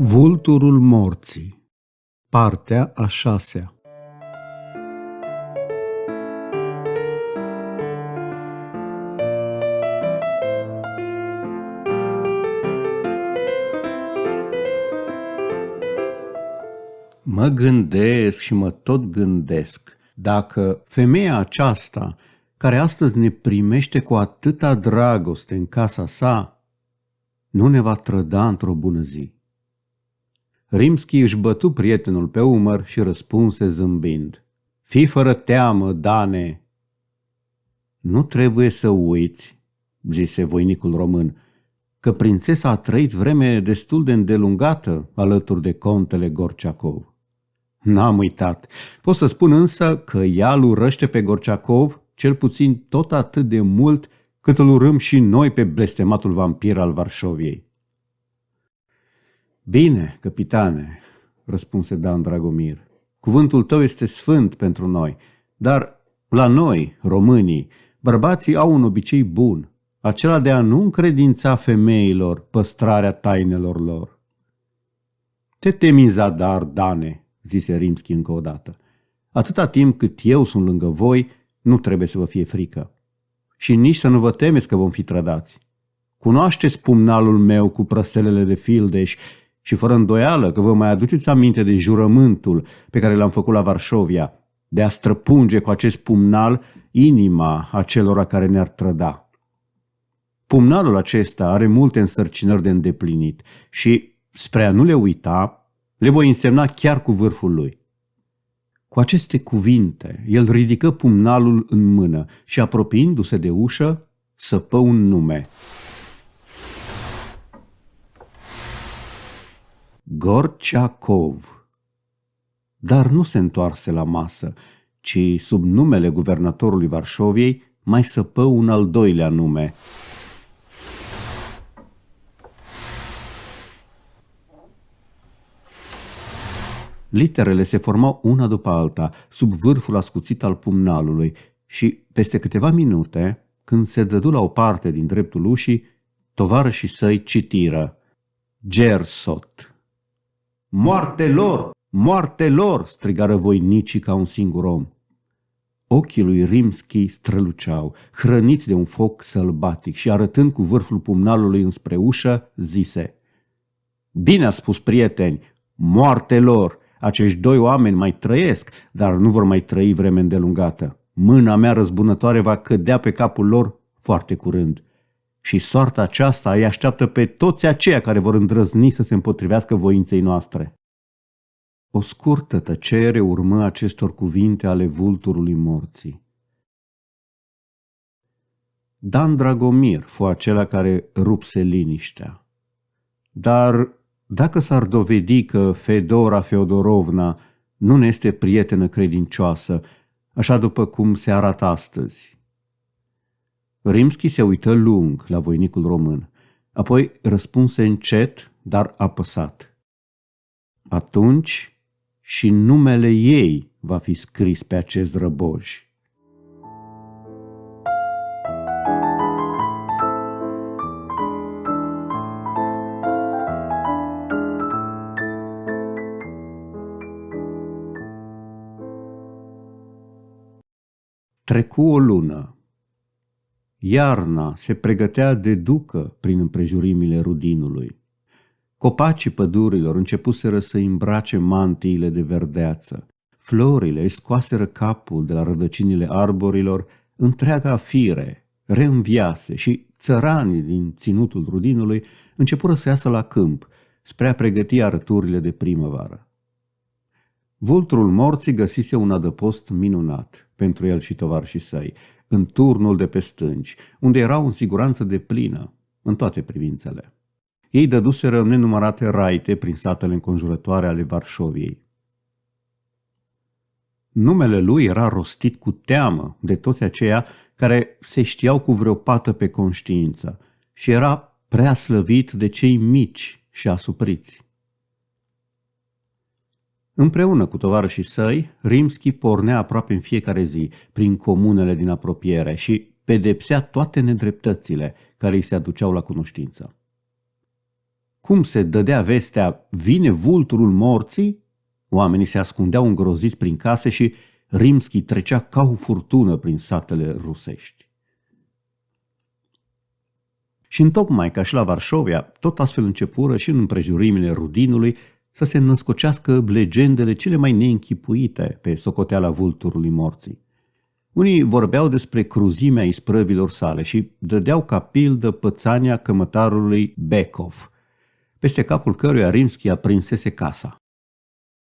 Vulturul morții. Partea a 6-a. Mă gândesc și mă tot gândesc dacă femeia aceasta, care astăzi ne primește cu atâta dragoste în casa sa, nu ne va trăda într-o bună zi. Rimski își bătu prietenul pe umăr și răspunse zâmbind: "Fii fără teamă, Dane." "Nu trebuie să uiți," zise voinicul român, "că prințesa a trăit vreme destul de îndelungată alături de contele Gorciakov." "N-am uitat. Pot să spun însă că ea îl urăște pe Gorciakov cel puțin tot atât de mult cât îl urâm și noi pe blestematul vampir al Varșoviei." "Bine, căpitane," răspunse Dan Dragomir, "cuvântul tău este sfânt pentru noi, dar la noi, românii, bărbații au un obicei bun, acela de a nu încredința femeilor păstrarea tainelor lor." "Te temi în zadar, Dane," zise Rimski încă o dată. "Atâta timp cât eu sunt lângă voi, nu trebuie să vă fie frică. Și nici să nu vă temeți că vom fi trădați. Cunoașteți pumnalul meu cu prăselele de fildeș și fără îndoială că vă mai aduceți aminte de jurământul pe care l-am făcut la Varșovia, de a străpunge cu acest pumnal inima acelora care ne-ar trăda. Pumnalul acesta are multe însărcinări de îndeplinit și, spre a nu le uita, le voi însemna chiar cu vârful lui." Cu aceste cuvinte, el ridică pumnalul în mână și, apropiindu-se de ușă, săpă un nume: Gorciakov. Dar nu se întoarse la masă, ci sub numele guvernatorului Varșoviei mai săpă un al doilea nume: Literele se formau una după alta sub vârful ascuțit al pumnalului și, peste câteva minute, când se dădu la o parte din dreptul ușii, tovarășii săi citiră: Gersot. "Moarte lor! Moarte lor!" strigară voinicii ca un singur om. Ochii lui Rimski străluceau, hrăniți de un foc sălbatic, și, arătând cu vârful pumnalului înspre ușă, zise: "Bine ați spus, prieteni, moarte lor! Acești doi oameni mai trăiesc, dar nu vor mai trăi vreme îndelungată. Mâna mea răzbunătoare va cădea pe capul lor foarte curând. Și soarta aceasta îi așteaptă pe toți aceia care vor îndrăzni să se împotrivească voinței noastre." O scurtă tăcere urmă acestor cuvinte ale vulturului morții. Dan Dragomir fu acela care rupse liniștea. Dar dacă s-ar dovedi că Fedora Feodorovna nu ne este prietenă credincioasă, așa după cum se arată astăzi? Rimski se uită lung la voinicul român, apoi răspunse încet, dar apăsat: "Atunci și numele ei va fi scris pe acest răboj." Trecu o lună. Iarna se pregătea de ducă prin împrejurimile Rudinului. Copacii pădurilor începuseră să îmbrace mantiile de verdeață. Florile își scoaseră capul de la rădăcinile arborilor, întreaga fire reînviase și țăranii din ținutul Rudinului începură să iasă la câmp spre a pregăti arăturile de primăvară. Vulturul morții găsise un adăpost minunat pentru el și tovarășii săi, în turnul de pe stânci, unde erau în siguranță deplină în toate privințele. Ei dăduseră nenumărate raite prin satele înconjurătoare ale Varșoviei. Numele lui era rostit cu teamă de toți aceia care se știau cu vreo pată pe conștiință și era prea slăvit de cei mici și asupriți. Împreună cu tovarășii săi, Rimski pornea aproape în fiecare zi prin comunele din apropiere și pedepsea toate nedreptățile care îi se aduceau la cunoștință. cum se dădea vestea, vine vulturul morții, oamenii se ascundeau îngroziți prin case și Rimski trecea ca o furtună prin satele rusești. Și întocmai ca și la Varșovia, tot astfel începură și în împrejurimile Rudinului să se născocească legendele cele mai neînchipuite pe socoteala vulturului morții. Unii vorbeau despre cruzimea isprăvilor sale și dădeau ca pildă pățania cămătarului Bekov, peste capul căruia Rimski aprinsese casa.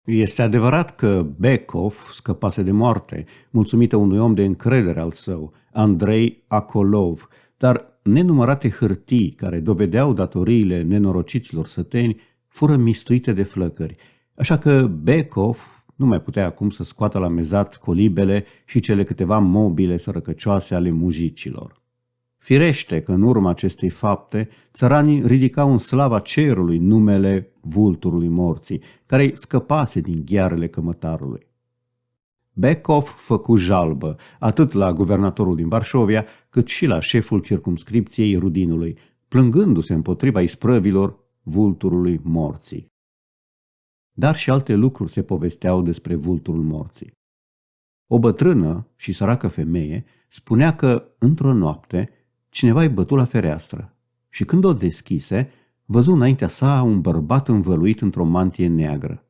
Este adevărat că Bekov scăpase de moarte, mulțumită unui om de încredere al său, Andrei Akolov, dar nenumărate hârtii care dovedeau datoriile nenorociților săteni fură mistuite de flăcări, așa că Bekov nu mai putea acum să scoată la mezat colibele și cele câteva mobile sărăcăcioase ale mujicilor. Firește că în urma acestei fapte, țăranii ridicau în slava cerului numele vulturului morții, care scăpase din ghearele cămătarului. Bekov făcu jalbă atât la guvernatorul din Varșovia, cât și la șeful circumscripției Rudinului, plângându-se împotriva isprăvilor vulturului morții. Dar și alte lucruri se povesteau despre vulturul morții. O bătrână și săracă femeie spunea că, într-o noapte, cineva îi bătu la fereastră și când o deschise, văzu înaintea sa un bărbat învăluit într-o mantie neagră.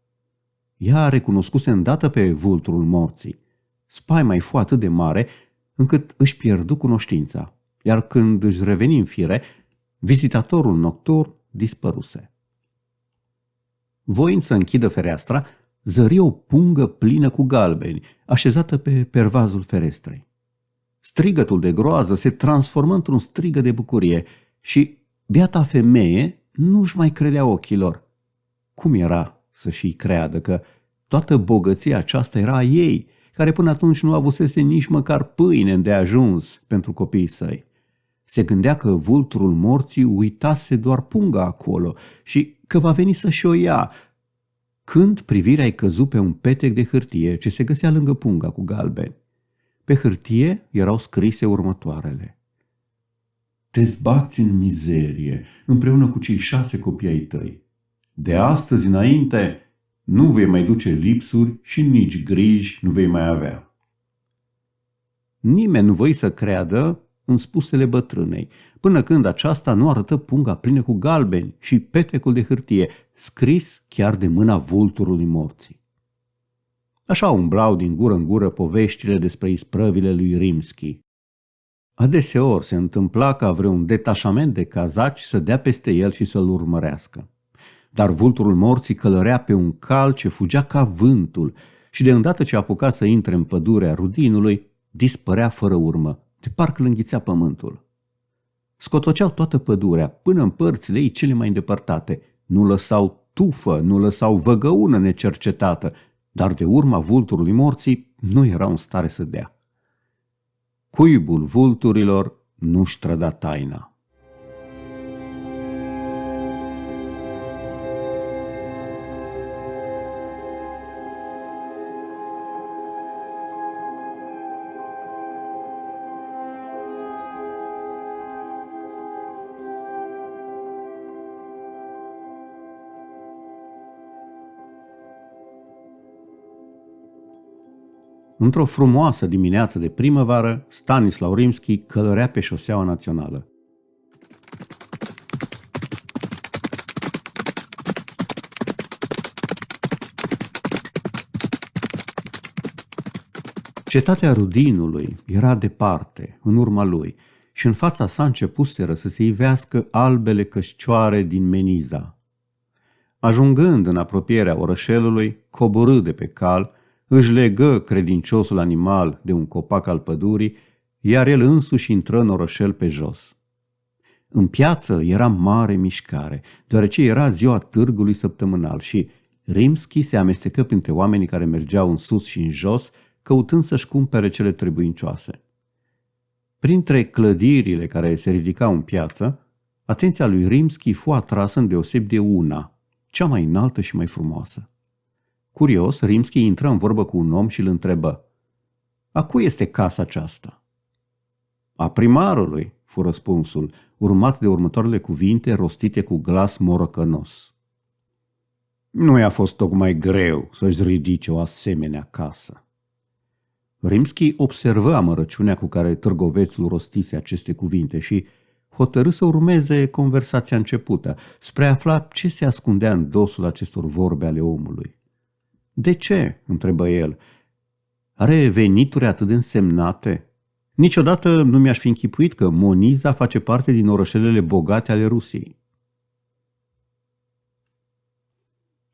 Ea recunoscuse îndată pe vulturul morții. Spaima-i fu atât de mare încât își pierdu cunoștința, iar când își reveni în fire, vizitatorul nocturn dispăruse. Voind să închidă fereastra, zări o pungă plină cu galbeni, așezată pe pervazul ferestrei. Strigătul de groază se transformă într-un strigă de bucurie și biata femeie nu-și mai credea ochilor. Cum era să-și creadă că toată bogăția aceasta era a ei, care până atunci nu avusese nici măcar pâine îndeajuns pentru copiii săi? Se gândea că vulturul morții uitase doar punga acolo și că va veni să-și o ia, când privirea-i căzu pe un petec de hârtie ce se găsea lângă punga cu galbeni. Pe hârtie erau scrise următoarele: Te zbați în mizerie împreună cu cei 6 copii ai tăi. De astăzi înainte nu vei mai duce lipsuri și nici griji nu vei mai avea. Nimeni nu voi să creadă în spusele bătrânei, până când aceasta nu arătă punga plină cu galbeni și petecul de hârtie, scris chiar de mâna vulturului morții. Așa umblau din gură în gură poveștile despre isprăvile lui Rimski. Adeseori se întâmpla ca vreun detașament de cazaci să dea peste el și să-l urmărească. Dar vulturul morții călărea pe un cal ce fugea ca vântul și de îndată ce apuca să intre în pădurea Rudinului, dispărea fără urmă, de parcă îl înghițea pământul. Scotoceau toată pădurea, până în părțile ei cele mai îndepărtate. Nu lăsau tufă, nu lăsau văgăună necercetată, dar de urma vulturului morții nu era în stare să dea. Cuibul vulturilor nu-și trăda taina. Într-o frumoasă dimineață de primăvară, Stanisław Rimski călărea pe șoseaua națională. Cetatea Rudinului era departe, în urma lui, și în fața sa începuseră să se ivească albele căscioare din Meniza. Ajungând în apropierea orășelului, coborâ de pe cal, își legă credinciosul animal de un copac al pădurii, iar el însuși intră în orășel pe jos. În piață era mare mișcare, deoarece era ziua târgului săptămânal și Rimski se amestecă printre oamenii care mergeau în sus și în jos, căutând să-și cumpere cele trebuincioase. Printre clădirile care se ridicau în piață, atenția lui Rimski fu atrasă îndeosebi de una, cea mai înaltă și mai frumoasă. Curios, Rimski intră în vorbă cu un om și îl întrebă: A cui este casa aceasta? A primarului, fu răspunsul, urmat de următoarele cuvinte rostite cu glas morocănos. Nu i-a fost tocmai greu să-și ridice o asemenea casă. Rimski observă amărăciunea cu care târgovețul rostise aceste cuvinte și hotărâ să urmeze conversația începută, spre a afla ce se ascundea în dosul acestor vorbe ale omului. De ce? Întrebă el. Are venituri atât de însemnate? Niciodată nu mi-aș fi închipuit că Moniza face parte din orășelele bogate ale Rusiei.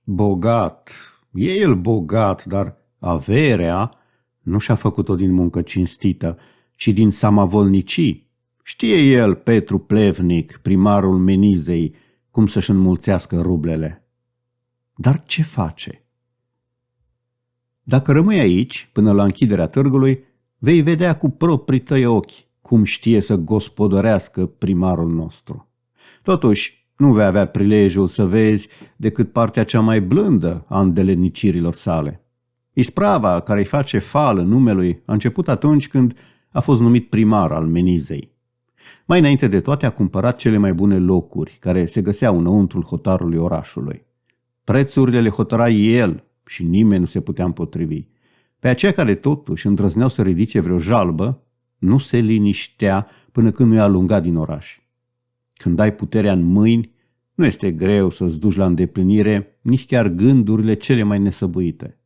Bogat. E el bogat, dar averea nu și-a făcut-o din muncă cinstită, ci din samavolnicii. Știe el, Petru Plevnic, primarul Menizei, cum să-și înmulțească rublele. Dar ce face? Dacă rămâi aici, până la închiderea târgului, vei vedea cu proprii tăi ochi cum știe să gospodărească primarul nostru. Totuși, nu vei avea prilejul să vezi decât partea cea mai blândă a îndeletnicirilor sale. Isprava care îi face fală numelui a început atunci când a fost numit primar al Menizei. Mai înainte de toate a cumpărat cele mai bune locuri care se găseau înăuntrul hotarului orașului. Prețurile le hotăra el și nimeni nu se putea împotrivi. Pe aceia care totuși îndrăzneau să ridice vreo jalbă, nu se liniștea până când nu i-a alungat din oraș. Când ai puterea în mâini, nu este greu să-ți duci la îndeplinire nici chiar gândurile cele mai nesăbuite.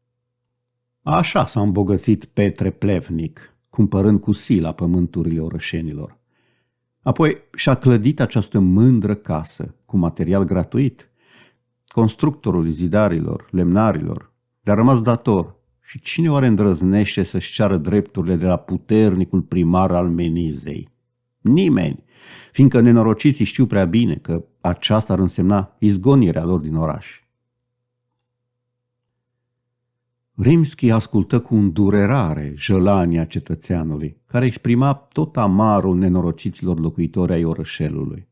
Așa s-a îmbogățit Petre Plevnic, cumpărând cu sila pământurile orășenilor. Apoi și-a clădit această mândră casă cu material gratuit. Constructorul zidarilor, lemnarilor, le-a rămas dator și cine oare îndrăznește să-și ceară drepturile de la puternicul primar al Menizei? Nimeni, fiindcă nenorociții știu prea bine că aceasta ar însemna izgonirea lor din oraș. Rimski ascultă cu îndurerare jălania cetățeanului, care exprima tot amarul nenorociților locuitori ai orășelului.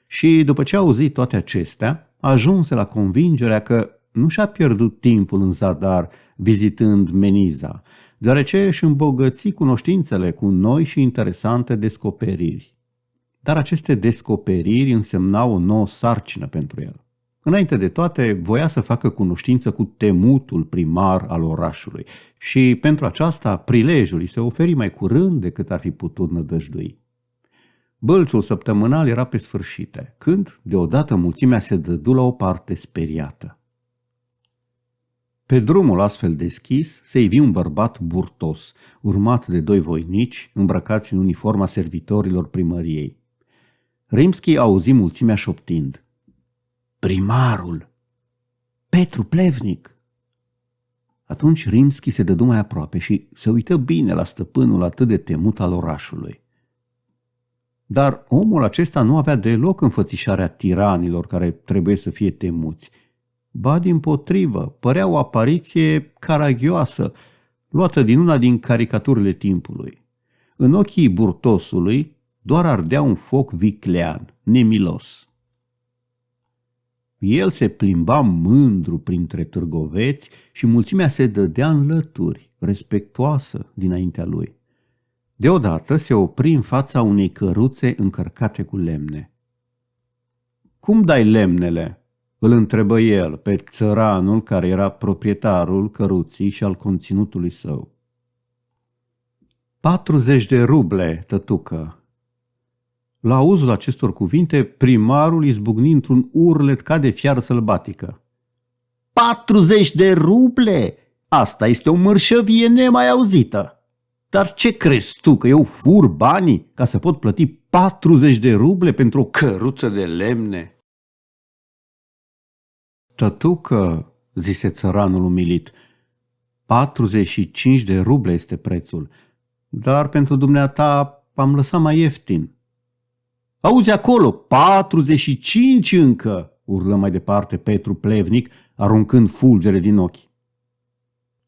Și după ce a auzit toate acestea, ajunse la convingerea că nu și-a pierdut timpul în zadar vizitând Meniza, deoarece își îmbogăți cunoștințele cu noi și interesante descoperiri. Dar aceste descoperiri însemnau o nouă sarcină pentru el. Înainte de toate, voia să facă cunoștință cu temutul primar al orașului și pentru aceasta prilejul îi se oferi mai curând decât ar fi putut nădăjdui. Bălciul săptămânal era pe sfârșite, când, deodată, mulțimea se dădu la o parte speriată. Pe drumul astfel deschis se ivi un bărbat burtos, urmat de doi voinici, îmbrăcați în uniforma servitorilor primăriei. Rimski auzi mulțimea șoptind: primarul! Petru Plevnic! Atunci Rimski se dădu mai aproape și se uită bine la stăpânul atât de temut al orașului. Dar omul acesta nu avea deloc înfățișarea tiranilor care trebuie să fie temuți. Ba dimpotrivă, părea o apariție caragioasă, luată din una din caricaturile timpului. În ochii burtosului doar ardea un foc viclean, nemilos. El se plimba mândru printre târgoveți și mulțimea se dădea în lături, respectuoasă dinaintea lui. Deodată se opri în fața unei căruțe încărcate cu lemne. Cum dai lemnele?" îl întrebă el pe țăranul care era proprietarul căruții și al conținutului său. 40 de ruble, tătucă." La auzul acestor cuvinte, primarul izbucni într-un urlet ca de fiară sălbatică. 40 de ruble? Asta este o mărșăvie nemai auzită! Dar ce crezi tu, că eu fur banii ca să pot plăti 40 de ruble pentru o căruță de lemne?" Tătucă, zise țăranul umilit, 45 de ruble este prețul, dar pentru dumneata am lăsat mai ieftin. Auzi acolo, 45 încă, urlă mai departe Petru Plevnic, aruncând fulgere din ochi.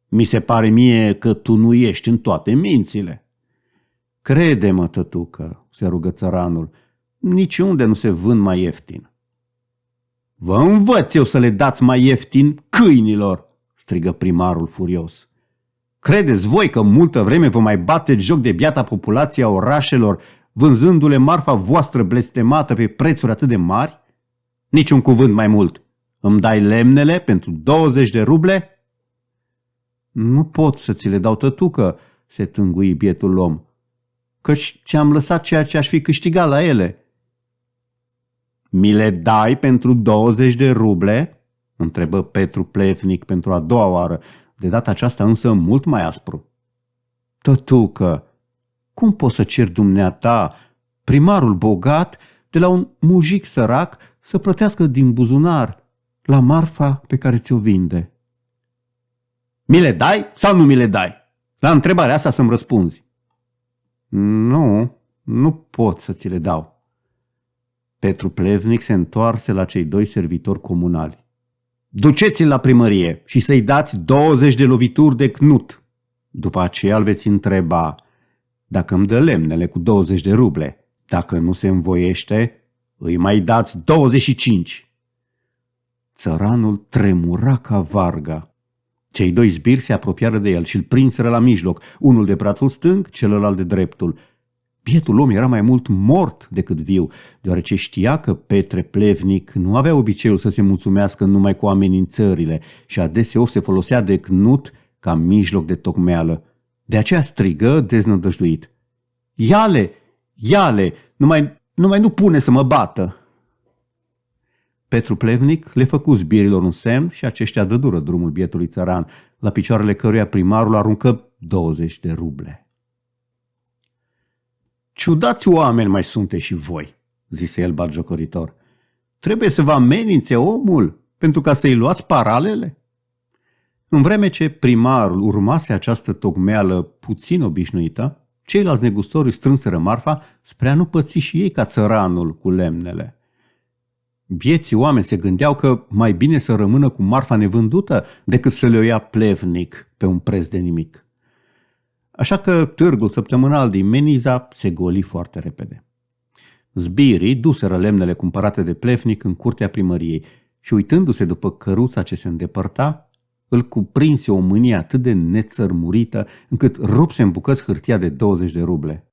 Mi se pare mie că tu nu ești în toate mințile. Crede-mă, tătucă, se rugă țăranul, niciunde nu se vând mai ieftin. Vă învăț eu să le dați mai ieftin câinilor, strigă primarul furios. Credeți voi că multă vreme vă mai bateți joc de biata populație a orașelor, vânzându-le marfa voastră blestemată pe prețuri atât de mari? Niciun cuvânt mai mult. Îmi dai lemnele pentru 20 de ruble? Nu pot să ți le dau, tătucă, se tângui bietul om, căci ți-am lăsat ceea ce aș fi câștigat la ele. Mi le dai pentru 20 de ruble? Întrebă Petru Plevnic pentru a doua oară, de data aceasta însă mult mai aspru. Tătucă, cum poți să ceri dumneata, primarul bogat, de la un mujic sărac să plătească din buzunar la marfa pe care ți-o vinde? Mi le dai sau nu mi le dai? La întrebarea asta să-mi răspunzi. Nu pot să ți le dau. Petru Plevnic se întoarse la cei doi servitori comunali. Duceți-l la primărie și să-i dați 20 de lovituri de cnut. După aceea îl veți întreba dacă îmi dă lemnele cu 20 de ruble. Dacă nu se învoiește, îi mai dați 25. Țăranul tremura ca varga. Cei doi zbiri se apropiară de el și îl prinseră la mijloc, unul de brațul stâng, celălalt de dreptul. Bietul om era mai mult mort decât viu, deoarece știa că Petre Plevnic nu avea obiceiul să se mulțumească numai cu amenințările și adeseori se folosea de cnut ca mijloc de tocmeală. De aceea strigă deznădăjduit: Iale, iale, numai nu pune să mă bată! Petru Plevnic le făcu zbirilor un semn și aceștia dădură drumul bietului țăran, la picioarele căruia primarul aruncă 20 de ruble. Ciudați oameni mai sunteți și voi, zise el batjocoritor. Trebuie să vă amenințe omul pentru ca să-i luați paralele? În vreme ce primarul urmase această tocmeală puțin obișnuită, ceilalți negustori strânseră marfa spre a nu păți și ei ca țăranul cu lemnele. Bieții oameni se gândeau că mai bine să rămână cu marfa nevândută decât să le o ia Plevnic pe un preț de nimic. Așa că târgul săptămânal din Meniza se goli foarte repede. Zbirii duseră lemnele cumpărate de Plevnic în curtea primăriei și, uitându-se după căruța ce se îndepărta, îl cuprinse o mânie atât de nețărmurită încât rupse în bucăți hârtia de 20 de ruble.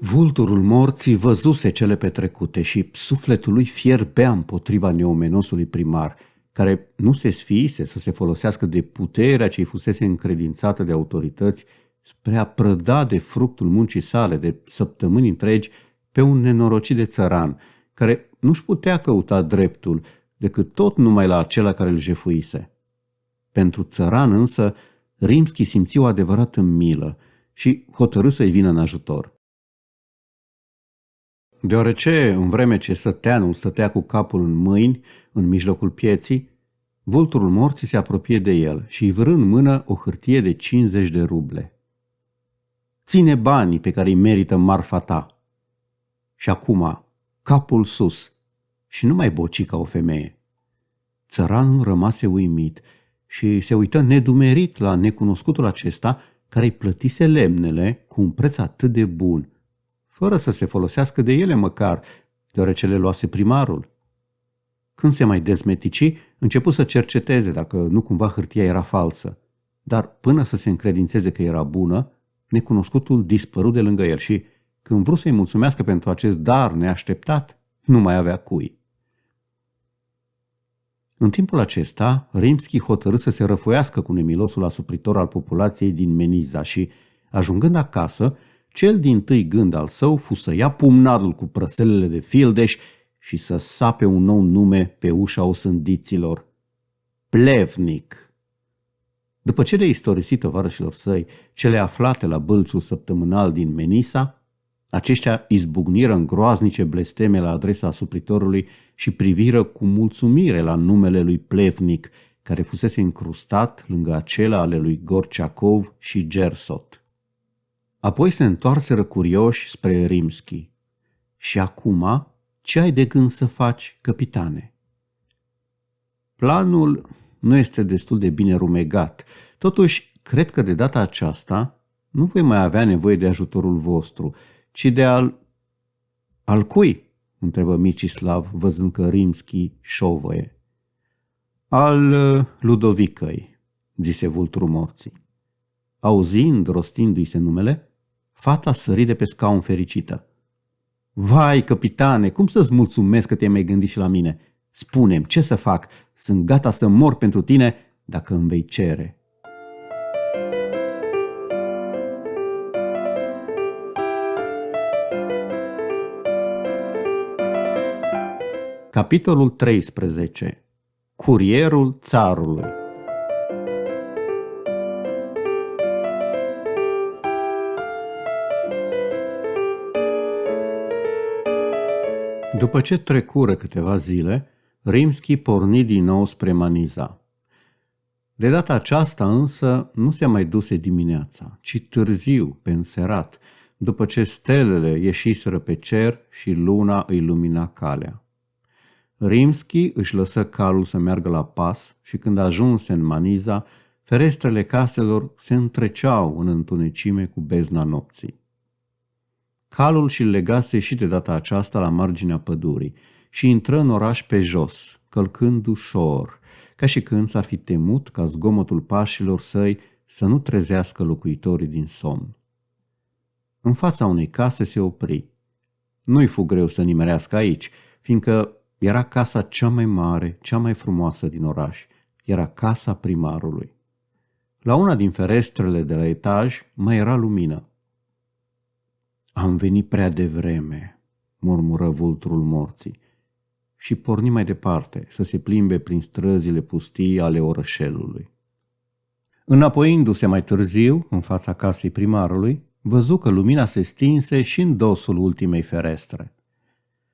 Vulturul morții văzuse cele petrecute și sufletul lui fierbea împotriva neomenosului primar, care nu se sfiise să se folosească de puterea ce îi fusese încredințată de autorități spre a prăda de fructul muncii sale de săptămâni întregi pe un nenorocit de țăran, care nu-și putea căuta dreptul decât tot numai la acela care îl jefuise. Pentru țăran însă, Rimski simți o adevărată milă și hotărâ să-i vină în ajutor. Deoarece, în vreme ce săteanul stătea cu capul în mâini, în mijlocul pieții, vulturul morții se apropie de el și îi vârâ în mână o hârtie de 50 de ruble. Ține banii pe care îi merită marfa ta. Și acum, capul sus și nu mai boci ca o femeie. Țăranul rămase uimit și se uită nedumerit la necunoscutul acesta care îi plătise lemnele cu un preț atât de bun, fără să se folosească de ele măcar, deoarece le luase primarul. Când se mai dezmetici, începu să cerceteze dacă nu cumva hârtia era falsă, dar până să se încredințeze că era bună, necunoscutul dispăru de lângă el și, când vrut să-i mulțumească pentru acest dar neașteptat, nu mai avea cui. În timpul acesta, Rimski hotărâ să se răfoiască cu nemilosul asupritor al populației din Meniza și, ajungând acasă, cel dintâi gând al său fu să ia pumnalul cu prăselele de fildeș și să sape un nou nume pe ușa osândiților: Plevnic. După ce le istorisi tovarășilor săi cele aflate la bâlciul săptămânal din Menisa, aceștia izbucniră în groaznice blesteme la adresa asupritorului și priviră cu mulțumire la numele lui Plevnic, care fusese încrustat lângă acela ale lui Gorciakov și Gersot. Apoi se întoarseră curioși spre Rimski. Și acum Ce ai de gând să faci, căpitane?" Planul nu este destul de bine rumegat. Totuși, cred că de data aceasta nu voi mai avea nevoie de ajutorul vostru, ci de Al cui?" întrebă Micislav, văzând că Rimski șovăie. Al Ludovicăi," zise vulturul morții. Auzind, rostindu-i se numele, fata sări de pe scaun fericită. Vai, căpitane, cum să-ți mulțumesc că te-ai mai gândit și la mine? Spune-mi, ce să fac? Sunt gata să mor pentru tine dacă îmi vei cere." Capitolul 13. Curierul țarului. După ce trecură câteva zile, Rimski porni din nou spre Maniza. De data aceasta însă nu se mai duse dimineața, ci târziu, pe înserat, după ce stelele ieșiseră pe cer și luna îi lumina calea. Rimski își lăsă calul să meargă la pas și când ajunse în Maniza, ferestrele caselor se întreceau în întunecime cu bezna nopții. Calul și-l legase și de data aceasta la marginea pădurii și intră în oraș pe jos, călcând ușor, ca și când s-ar fi temut ca zgomotul pașilor săi să nu trezească locuitorii din somn. În fața unei case se opri. Nu-i fu greu să nimerească aici, fiindcă era casa cea mai mare, cea mai frumoasă din oraș. Era casa primarului. La una din ferestrele de la etaj mai era lumină. Am venit prea devreme, murmură vulturul morții, și porni mai departe să se plimbe prin străzile pustii ale orășelului. Înapoiindu-se mai târziu, în fața casei primarului, văzu că lumina se stinse și în dosul ultimei ferestre.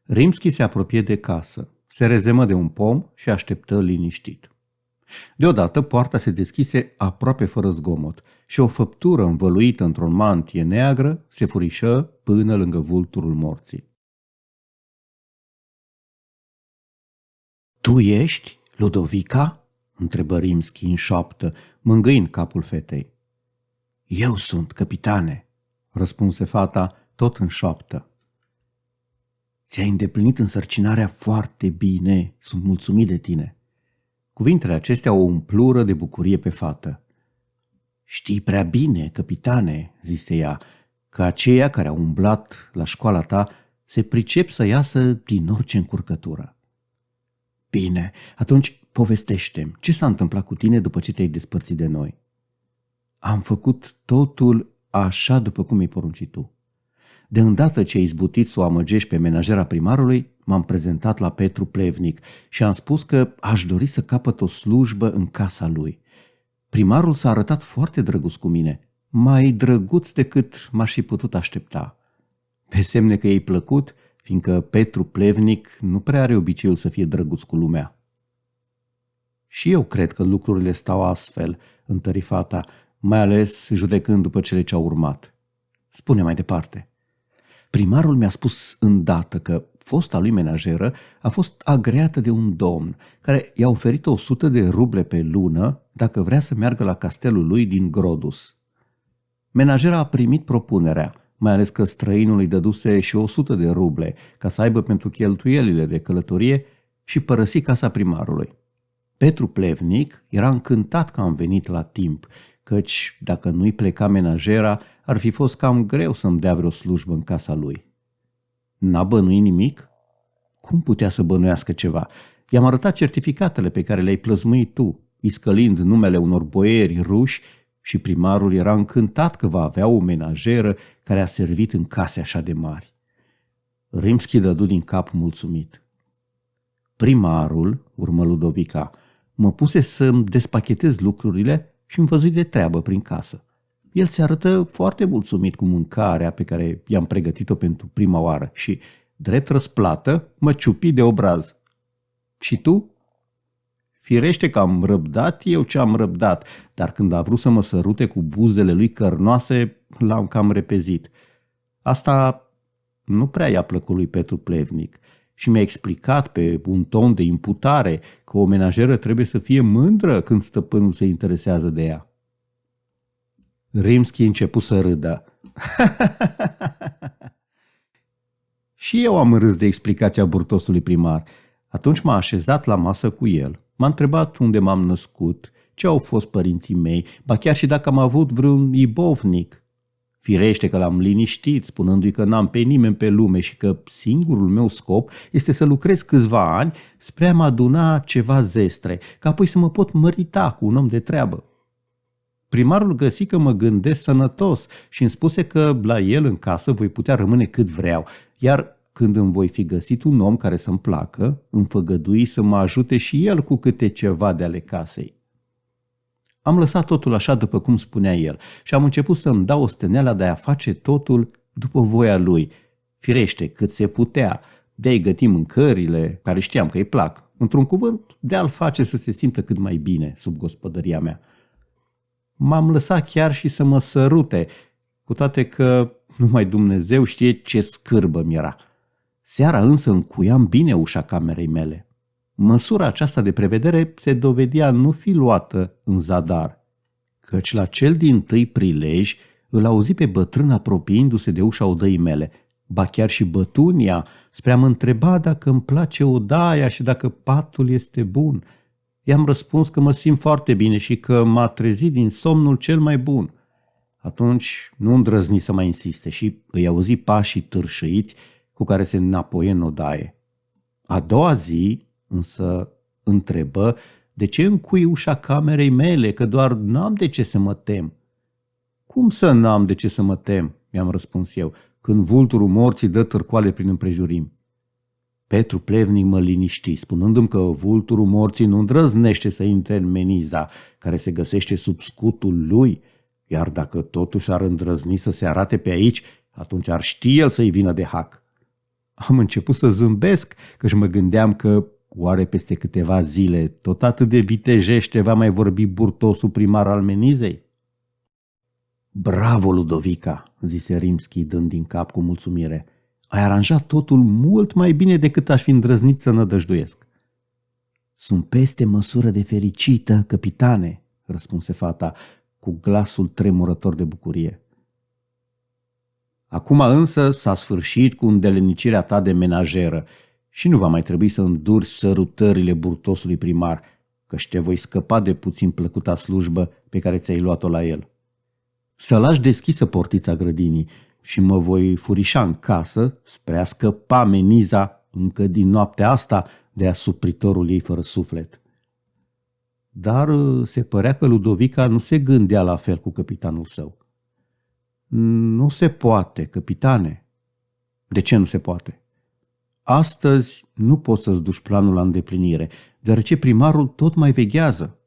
Rimski se apropie de casă, se rezemă de un pom și așteptă liniștit. Deodată poarta se deschise aproape fără zgomot și o făptură învăluită într-o mantie neagră se furișă până lângă vulturul morții. Tu ești, Ludovica?" întrebă Rimski în șoaptă, mângâind capul fetei. Eu sunt, căpitane," răspunse fata tot în șoaptă. Ți-ai îndeplinit însărcinarea foarte bine, sunt mulțumit de tine." Cuvintele acestea o umplură de bucurie pe fată. Știi prea bine, căpitane," zise ea, că aceia care au umblat la școala ta se pricep să iasă din orice încurcătură. Bine, atunci povestește-mi, ce s-a întâmplat cu tine după ce te-ai despărțit de noi?" Am făcut totul așa după cum mi-ai poruncit tu. De îndată ce ai izbutit să o amăgești pe menajera primarului, m-am prezentat la Petru Plevnic și am spus că aș dori să capăt o slujbă în casa lui. Primarul s-a arătat foarte drăguț cu mine, mai drăguț decât m-aș fi putut aștepta. Pe semne că i-ai plăcut, fiindcă Petru Plevnic nu prea are obiceiul să fie drăguț cu lumea. Și eu cred că lucrurile stau astfel, întări fata, mai ales judecând după cele ce au urmat. Spune mai departe. Primarul mi-a spus îndată că fosta lui menajeră a fost agreată de un domn care i-a oferit 100 de ruble pe lună dacă vrea să meargă la castelul lui din Grodus. Menajera a primit propunerea, mai ales că străinul îi dăduse și 100 de ruble ca să aibă pentru cheltuielile de călătorie și părăsi casa primarului. Petru Plevnic era încântat că am venit la timp, căci dacă nu-i pleca menajera, ar fi fost cam greu să-mi dea vreo slujbă în casa lui. N-a bănuit nimic? Cum putea să bănuiască ceva? I-am arătat certificatele pe care le-ai plăzmuit tu, iscălind numele unor boieri ruși, și primarul era încântat că va avea o menajeră care a servit în case așa de mari. Rimski dădu din cap mulțumit. Primarul, urmă Ludovica, mă puse să-mi despachetez lucrurile și îmi văzui de treabă prin casă. El se arătă foarte mulțumit cu mâncarea pe care i-am pregătit-o pentru prima oară și, drept răsplată, mă ciupi de obraz. Și tu? Firește că am răbdat eu ce am răbdat, dar când a vrut să mă sărute cu buzele lui cărnoase, l-am cam repezit. Asta nu prea i-a plăcut lui Petru Plevnic și mi-a explicat pe un ton de imputare că o menajeră trebuie să fie mândră când stăpânul se interesează de ea. Rimski început să râdă. Și eu am râs de explicația burtosului primar. Atunci m-a așezat la masă cu el. M-a întrebat unde m-am născut, ce au fost părinții mei, ba chiar și dacă am avut vreun ibovnic. Firește că l-am liniștit, spunându-i că n-am pe nimeni pe lume și că singurul meu scop este să lucrez câțiva ani spre a mă aduna ceva zestre, ca apoi să mă pot mărita cu un om de treabă. Primarul găsi că mă gândesc sănătos și îmi spuse că la el în casă voi putea rămâne cât vreau, iar când îmi voi fi găsit un om care să-mi placă, îmi făgădui să mă ajute și el cu câte ceva de ale casei. Am lăsat totul așa după cum spunea el și am început să-mi dau osteneala de a face totul după voia lui. Firește, cât se putea, de a-i găti mâncările care știam că îi plac. Într-un cuvânt, de a-l face să se simtă cât mai bine sub gospodăria mea. M-am lăsat chiar și să mă sărute, cu toate că numai Dumnezeu știe ce scârbă mi-era. Seara însă încuiam bine ușa camerei mele. Măsura aceasta de prevedere se dovedea nu fi luată în zadar, căci la cel dintâi prilej îl auzi pe bătrân apropiindu-se de ușa odăii mele, ba chiar și bătunia, spre a mă întreba dacă îmi place odaia și dacă patul este bun. I-am răspuns că mă simt foarte bine și că m-a trezit din somnul cel mai bun. Atunci nu îndrăzni să mai insiste și îi auzi pașii târșăiți cu care se înapoie în odaie. A doua zi însă întrebă de ce încui ușa camerei mele, că doar n-am de ce să mă tem. Cum să n-am de ce să mă tem, mi-am răspuns eu, când vulturul morții dă târcoale prin împrejurim. Petru Plevnic mă liniști, spunându-mi că vulturul morții nu îndrăznește să intre în meniza care se găsește sub scutul lui, iar dacă totuși ar îndrăzni să se arate pe aici, atunci ar ști el să-i vină de hac. Am început să zâmbesc, căci mă gândeam că oare peste câteva zile tot atât de vitejește va mai vorbi burtosul primar al menizei? Bravo, Ludovica, zise Rimski dând din cap cu mulțumire. Ai aranjat totul mult mai bine decât aș fi îndrăznit să nădăjduiesc. Sunt peste măsură de fericită, capitane, răspunse fata cu glasul tremurător de bucurie. Acum însă s-a sfârșit cu îndelenicirea ta de menajeră și nu va mai trebui să înduri sărutările burtosului primar, căci te voi scăpa de puțin plăcuta slujbă pe care ți-ai luat-o la el. Să lași deschisă portița grădinii și mă voi furișa în casă spre a scăpa meniza încă din noaptea asta de asupritorul ei fără suflet. Dar se părea că Ludovica nu se gândea la fel cu căpitanul său. Nu se poate, căpitane. De ce nu se poate? Astăzi nu poți să-ți duci planul la îndeplinire, deoarece primarul tot mai veghează.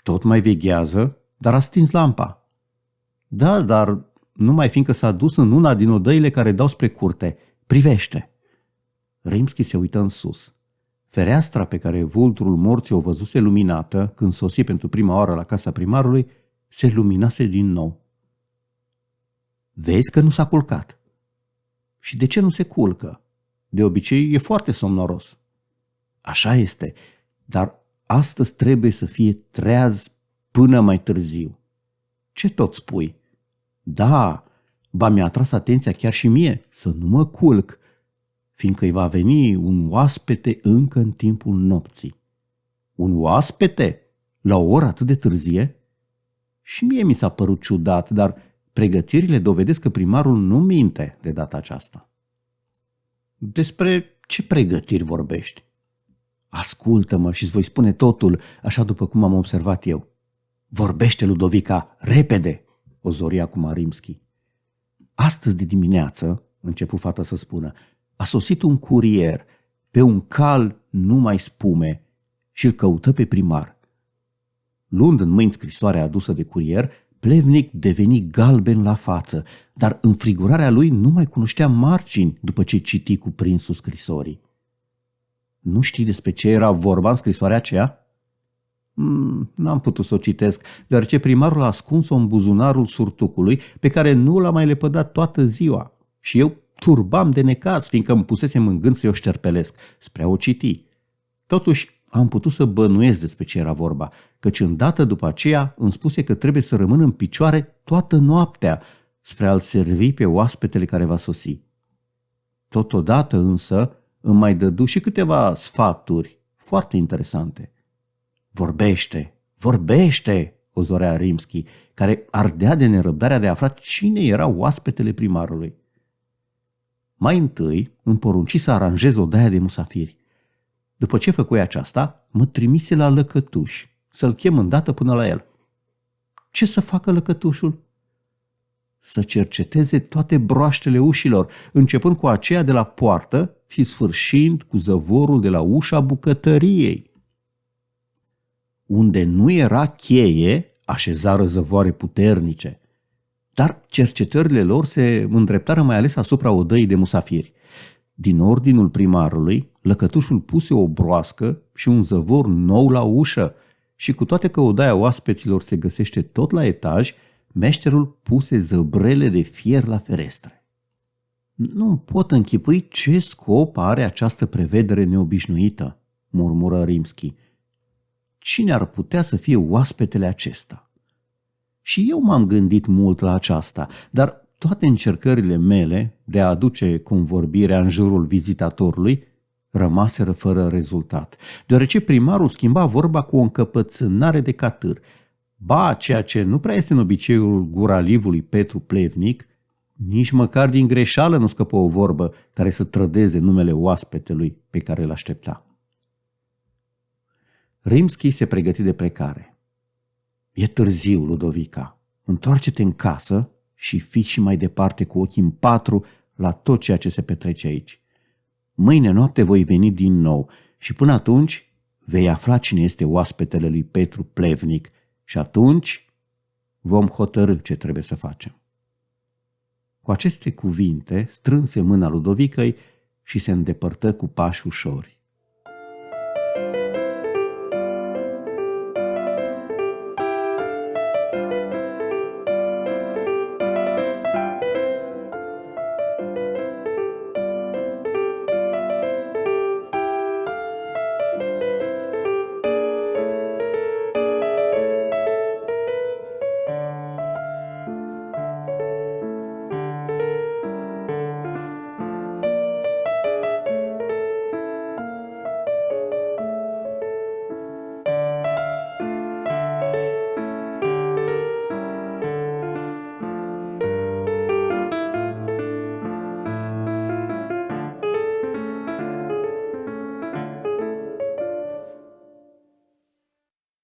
Tot mai veghează, dar a stins lampa. Da, dar numai fiindcă s-a dus în una din odăile care dau spre curte. Privește! Rimski se uită în sus. Fereastra pe care vulturul morții o văzuse luminată când sosi pentru prima oară la casa primarului se luminase din nou. Vezi că nu s-a culcat. Și de ce nu se culcă? De obicei e foarte somnoros. Așa este, dar astăzi trebuie să fie treaz până mai târziu. Ce tot spui? Da, ba mi-a atras atenția chiar și mie să nu mă culc, fiindcă îi va veni un oaspete încă în timpul nopții. Un oaspete? La o oră atât de târzie? Și mie mi s-a părut ciudat, dar pregătirile dovedesc că primarul nu minte de data aceasta. Despre ce pregătiri vorbești? Ascultă-mă și îți voi spune totul, așa după cum am observat eu. Vorbește, Ludovica, repede, o zori acum Rimski. Astăzi de dimineață, începu fata să spună, a sosit un curier pe un cal numai spume și îl căută pe primar. Luând în mâini scrisoarea adusă de curier, Plevnic deveni galben la față, dar înfrigurarea lui nu mai cunoștea margini după ce citi cuprinsul scrisorii. Nu știi despre ce era vorba în scrisoarea aceea? N-am putut să o citesc, deoarece primarul a ascuns-o în buzunarul surtucului pe care nu l-a mai lepădat toată ziua și eu turbam de necaz, fiindcă îmi pusesem în gând să-i o șterpelesc, spre a o citi. Totuși, am putut să bănuiesc despre ce era vorba, căci îndată după aceea îmi spuse că trebuie să rămân în picioare toată noaptea spre a-l servi pe oaspetele care va sosi. Totodată însă îmi mai dădu și câteva sfaturi foarte interesante. Vorbește, vorbește, o zorea Rimski, care ardea de nerăbdarea de a afla cine era oaspetele primarului. Mai întâi îmi porunci să aranjez odaia de musafiri. După ce făcui aceasta, mă trimise la lăcătuș, să-l chem îndată până la el. Ce să facă lăcătușul? Să cerceteze toate broaștele ușilor, începând cu aceea de la poartă și sfârșind cu zăvorul de la ușa bucătăriei. Unde nu era cheie, așezară zăvoare puternice, dar cercetările lor se îndreptară mai ales asupra odăii de musafiri. Din ordinul primarului, lăcătușul puse o broască și un zăvor nou la ușă și cu toate că odaia oaspeților se găsește tot la etaj, meșterul puse zăbrele de fier la ferestre. Nu pot închipui ce scop are această prevedere neobișnuită, murmură Rimski. Cine ar putea să fie oaspetele acesta? Și eu m-am gândit mult la aceasta, dar toate încercările mele de a aduce convorbirea în jurul vizitatorului rămaseră fără rezultat, deoarece primarul schimba vorba cu o încăpățânare de catâr. Ba, ceea ce nu prea este în obiceiul guralivului Petru Plevnic, nici măcar din greșeală nu scăpă o vorbă care să trădeze numele oaspetelui pe care îl aștepta. Rimski se pregăti de plecare. E târziu, Ludovica. Întoarce-te în casă și fii și mai departe cu ochii în patru la tot ceea ce se petrece aici. Mâine noapte voi veni din nou și până atunci vei afla cine este oaspetele lui Petru Plevnic și atunci vom hotărî ce trebuie să facem. Cu aceste cuvinte strânse mâna Ludovicăi și se îndepărtă cu pași ușori.